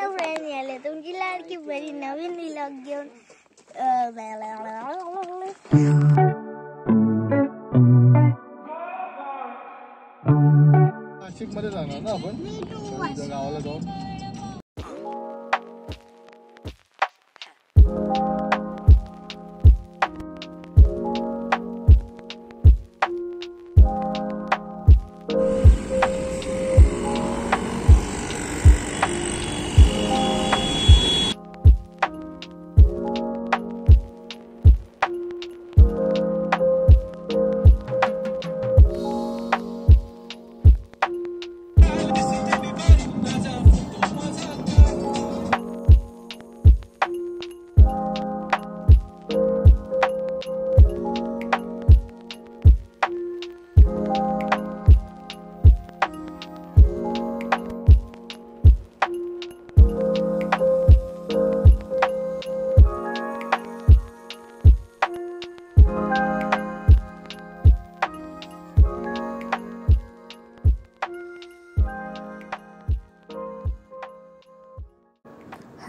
Hello friend, याले तुमची लाडकी बरी नवीन व्लॉग घेऊन नाशिक मध्ये जाणार ना आपण गावाला जाऊन.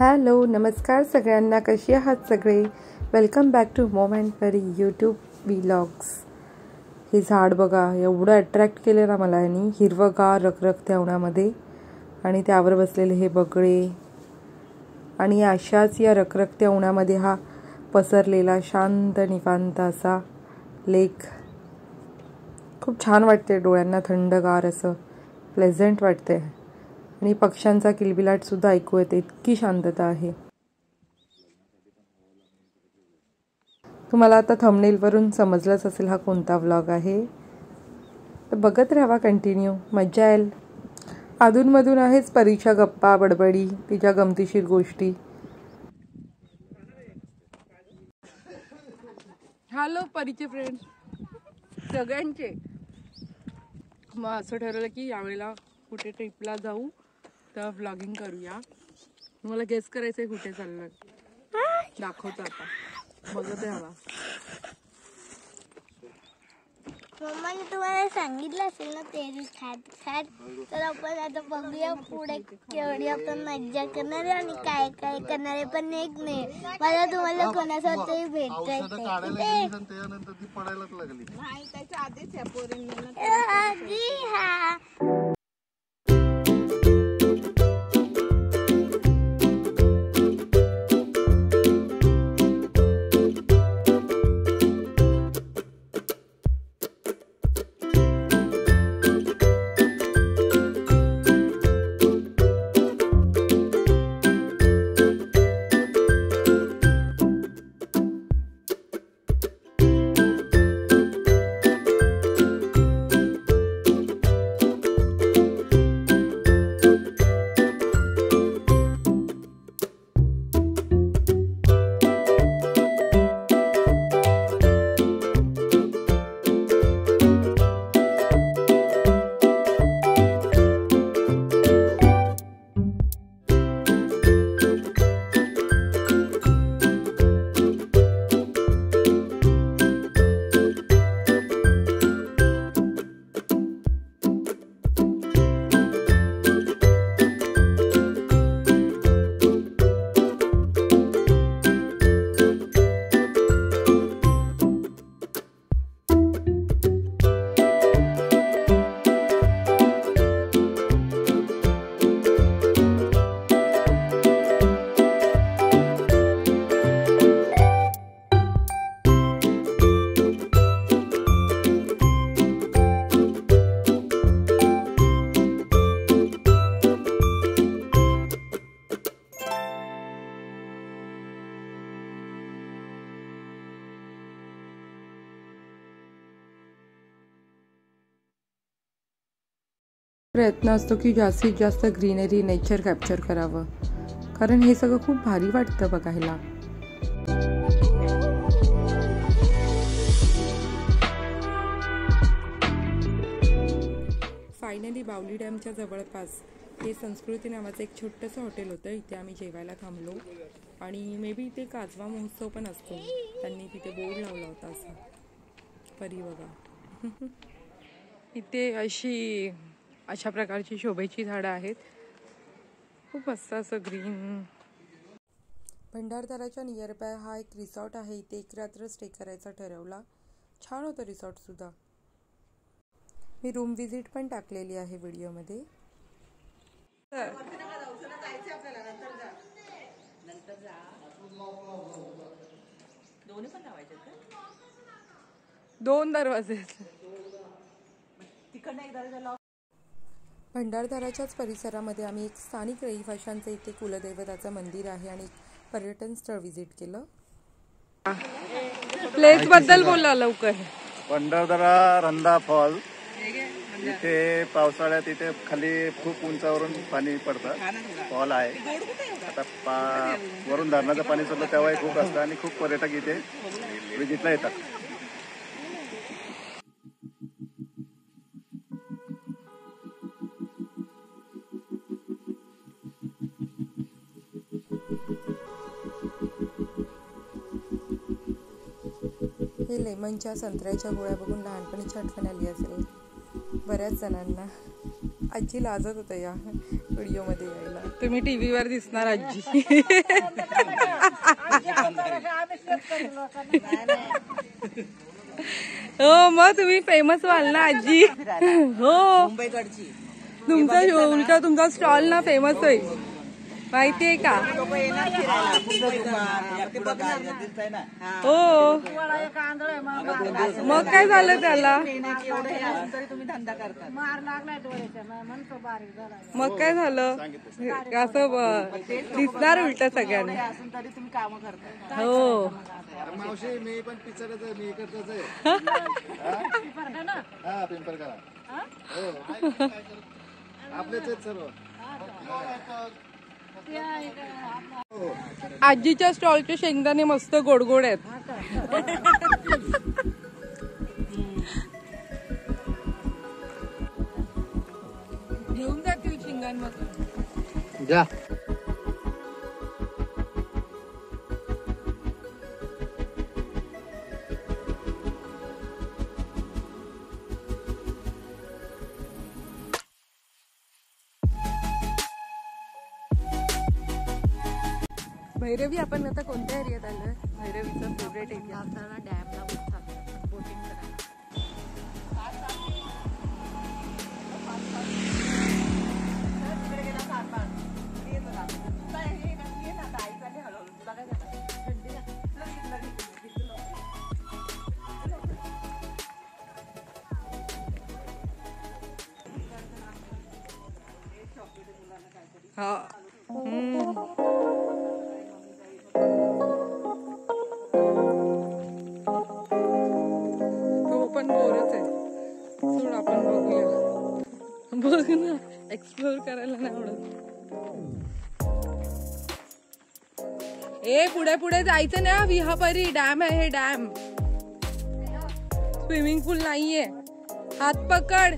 हॅलो, नमस्कार सगळ्यांना. कशी आहात सगळे? वेलकम बॅक टू मोम अँड परी यूट्यूब व्लॉग्स. हे झाड बघा, एवढं अट्रॅक्ट केलं ना मला यांनी. हिरवंगार रखरखत्या उन्हामध्ये आणि त्यावर बसलेले हे बगळे आणि अशाच या रखरखत्या उन्हामध्ये हा पसरलेला शांत निवांत असा लेक. खूप छान वाटते, डोळ्यांना थंडगार असं प्लेझंट वाटते आणि पक्ष्यांचा किलबिलाट सुद्धा ऐकू येते. इतकी शांतता आहे. तुम्हाला आता थंबनेलवरून समजलंच असेल हा कोणता व्लॉग आहे. तर बघत राहा, कंटिन्यू, मजा येईल. अधूनमधून आहेच परीक्षा गप्पा बडबडी, तिच्या गमतीशीर गोष्टी. हॅलो परीचे फ्रेंड्स सगळ्यांचे. मग असं ठरवलं की यावेळेला कुठे ट्रिपला जाऊ तर व्लॉगिंग करूया. मला गेस करायचंय कुठे चाललंय, दाखवतो आता. बघत हवा. मम्माने तुम्हाला सांगितलं असेल ना तेरी खाट खाट. तर आपण आता बघूया पुढे केवढी आपण मज्जा करणार आहे आणि काय काय करणार आहे. पण एक नाही, मला तुम्हाला कोणासोबतही भेटायचं त्यानंतर ती पडायलाच लागली. त्याच्या आधी हा प्रयत्न असतो की जास्तीत जास्त ग्रीनरी, नेचर कॅप्चर करावं, कारण हे सगळं खूप भारी वाटतं बघायला. फायनली बावली डॅमच्या जवळपास हे संस्कृती नावाचं एक छोटंसं हॉटेल होतं. इथे आम्ही जेवायला थांबलो आणि मे बी इथे काजवा महोत्सव पण असतो. त्यांनी तिथे बोर्ड लावला होता असा. परी बघा, इथे अशा प्रकारची शोभेची झाडं आहेत. खूप मस्त असं ग्रीन. भंडारदराच्या नियर बाय हा एक रिसॉर्ट आहे. इथे एक रात्र स्टे करायचा ठरवला. छान होतं रिसॉर्ट सुद्धा. मी रूम विजिट पण टाकलेली आहे व्हिडिओमध्ये. दोन दरवाजे. भंडारदराच्याच परिसरामध्ये आम्ही एक स्थानिक रहिवाशांचं इथे कुलदैवताचं मंदिर आहे आणि पर्यटन स्थळ विजिट केलं. प्लेस बद्दल बोला लवकर. भंडारदरा रंधा फॉल, इथे पावसाळ्यात इथे खाली खूप उंचावरून पाणी पडतं. फॉल आहे. आता वरून धरणाचं पाणी सोडलं तेव्हाही खूप असतं आणि खूप पर्यटक इथे विजिटला येतात. हे लेमनच्या संत्र्याच्या गोळ्या बघून लहानपणीची आठवण आली असेल बऱ्याच जणांना. आजी लाजत होतं या व्हिडिओमध्ये यायला. तुम्ही टीव्हीवर दिसणार आजी. हो मग तुम्ही फेमस व्हाल ना आजी. हो तुमचा स्टॉल ना फेमस होईल माहितीये का. हो मग काय झालं त्याला. मग काय झालं असं दिसणार उलट सगळ्यांना. हो मावशी मी पण पिक्चरच आहे. मी इकडचाच आहे. हा पिंपरकरा. हो आपलेच आहेत सर्व. आजीच्या स्टॉलचे शेंगदाणे मस्त गोडगोड आहेत. घेऊन जातील शेंगांमध्ये जा. भैरवी आपण आता कोणत्या एरियात आलोय. भैरवीचा फेवरेट एरिया. डॅमला बोटिंग करायला. हा तो पण बोरच आहे. सोड आपण बघूया. बघ ना एक्सप्लोर करायला नाही आवडत. ए पुढे पुढे जायचं ना. विहापरी डॅम आहे. हे डॅम स्विमिंग पूल नाहीये. हात पकड.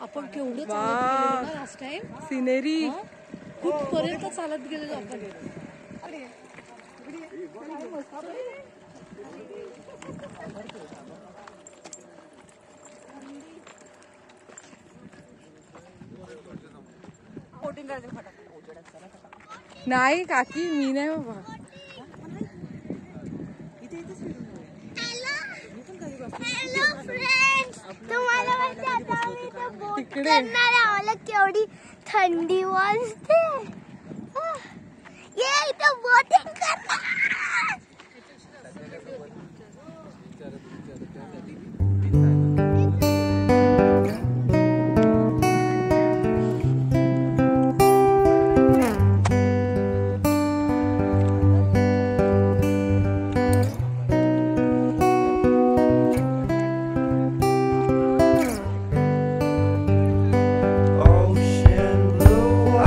आपण केवढं चालत गेलो लास्ट टाइम. सिनेरी कुठपर्यंत चालत गेलेलो आपण. नाही काकी मी नाही बाबा. हॅलो फ्रेंड्स, तुम्हाला माहिती आता आम्ही इथं बोट करणार आहोत. केवढी थंडी वाजते. ये इथं बोटिंग करणार.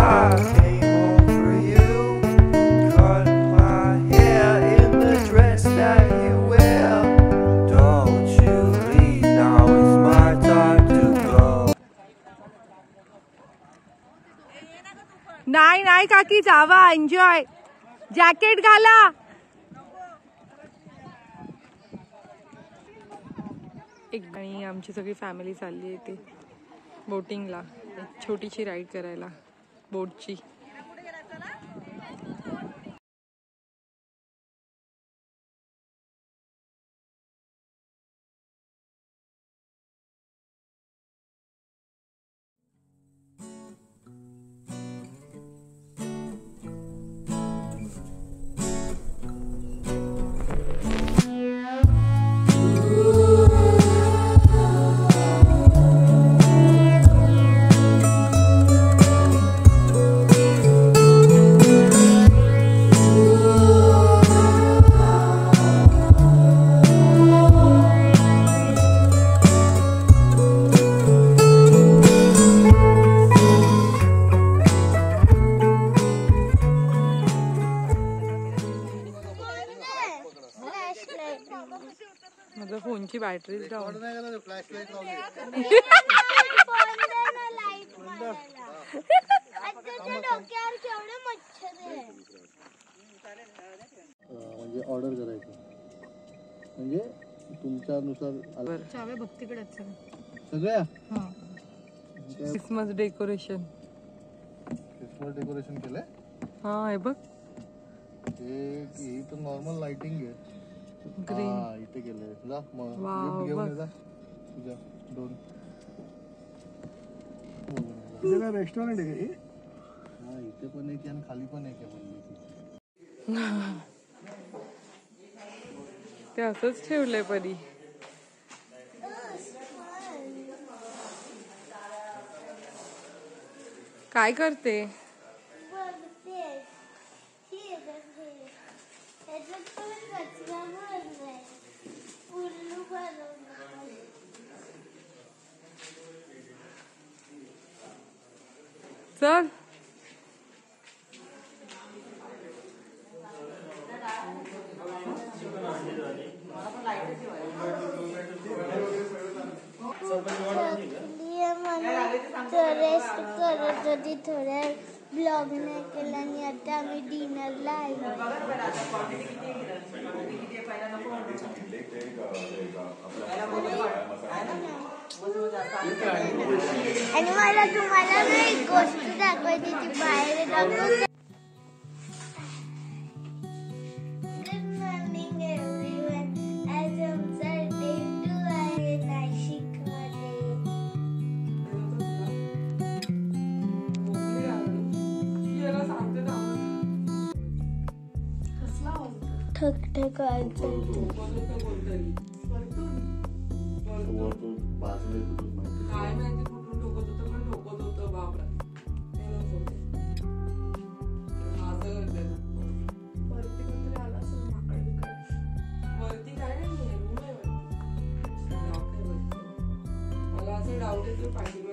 I came home for you, cut my hair in नाही नाही काकी जावा एन्जॉय. जॅकेट घाला. एक आणि आमची सगळी फॅमिली चालली आहे ते बोटिंगला, एक छोटीशी राईड करायला बोटची. माझा फोनची बॅटरीच डाऊन. म्हणजे ऑर्डर करायचं म्हणजे तुमच्यानुसार चाव्या भक्तीकडे सगळ्या. Christmas decoration. क्रिसमस डेकोरेशन केलंय. हा हे बघ हे तर नॉर्मल लाइटिंग आहे. ग्रीन इथे केलंय. जा मग वाव, घेऊन ये जा तुझ्या 2. तुझं रेस्टॉरंट आहे का? हा इथे पण एक आणि खाली पण एक आहे. ते असंच ठेवलंय परी. काय करते? चल रेस्ट करत होती थोड्या ब्लॉग नाही केला आणि आता आम्ही डिनरला आलो. आणि मला तुम्हाला ना एक गोष्ट दाखवायची ती बाहेर दाखवते. ठकठकायचं काय माहिती कुठून ठोकत होतं पण ठोकत होतं. बापरा वरती काय नाही रूम आहे मला असं डाऊट येतो पाहिजे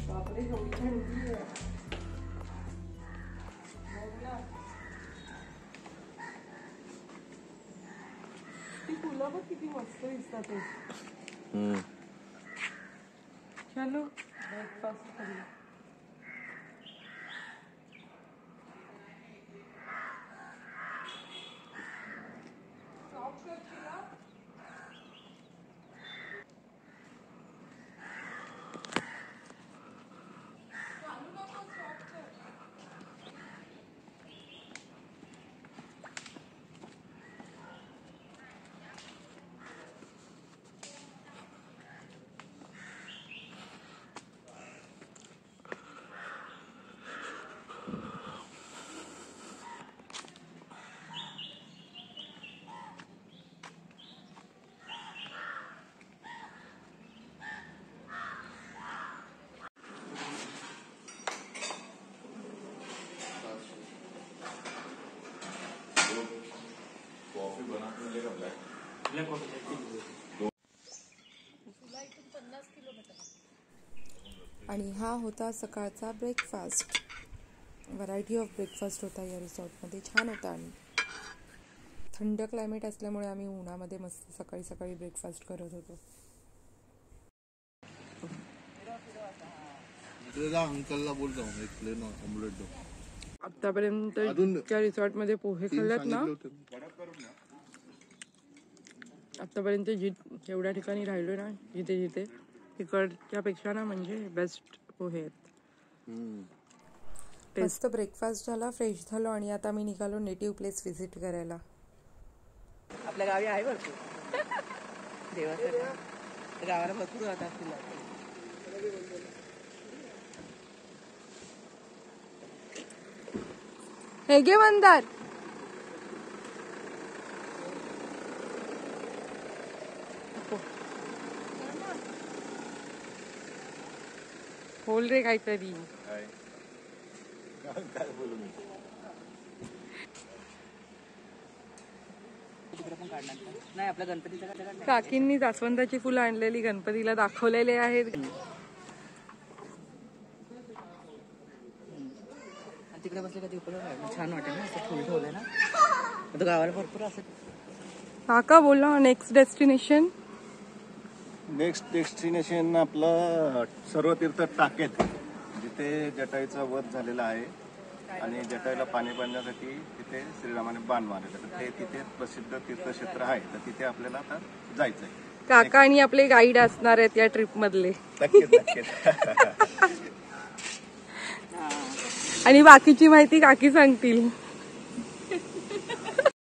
बापरे एवढी फुलं बघ किती मस्त दिसतात. चलो ब्रेकफास्ट करूया. आणि हा होता सकाळचा ब्रेकफास्ट. व्हरायटी ऑफ ब्रेकफास्ट होता या रिसॉर्टमध्ये. छान होता आणि थंड क्लायमेट असल्यामुळे आम्ही उन्हामध्ये मस्त सकाळी सकाळी ब्रेकफास्ट करत होतो. अंकलला बोल जाऊन एक प्लेन ऑमलेट दो. आतापर्यंत त्या रिसॉर्ट मध्ये पोहे खाल्लेत ना, आतापर्यंत जेवढ्या ठिकाणी राहिलो ना, जिथे जिथे तिकडच्या पेक्षा ना म्हणजे बेस्ट पोहे आहेत. मस्त ब्रेकफास्ट झाला, फ्रेश झालो आणि आता मी निघालो नेटिव्ह प्लेस व्हिजिट करायला. आपल्या गावी आहे भरपूर देवाचं गावाला भरपूर राहतात तुला. हे गे मंदार, बोल रे काहीतरी. काय बोलू मी. नाही आपल्या गणपतीच्या काकींनी जास्वंदाची फुलं आणलेली गणपतीला दाखवलेले आहेत. तिकडे बसले कधी उपयोग छान वाटेल ना, असं फुल ठेवलंय ना. आता गावाला भरपूर असं. काका बोला नेक्स्ट डेस्टिनेशन. नेक्स्ट डेस्टिनेशन आपलं सर्वतीर्थ टाकेत, जिथे जटायूचा वध झालेला आहे आणि जटायूला पाणी पाजण्यासाठी तिथे श्रीरामाने बाण मारलेलं, तर ते तिथे प्रसिद्ध तीर्थक्षेत्र आहे. तर तिथे आपल्याला आता जायचंय. काका आणि आपले गाईड असणार आहेत या ट्रिप मधले. नक्कीच नक्कीच. आणि बाकीची माहिती काकी सांगतील.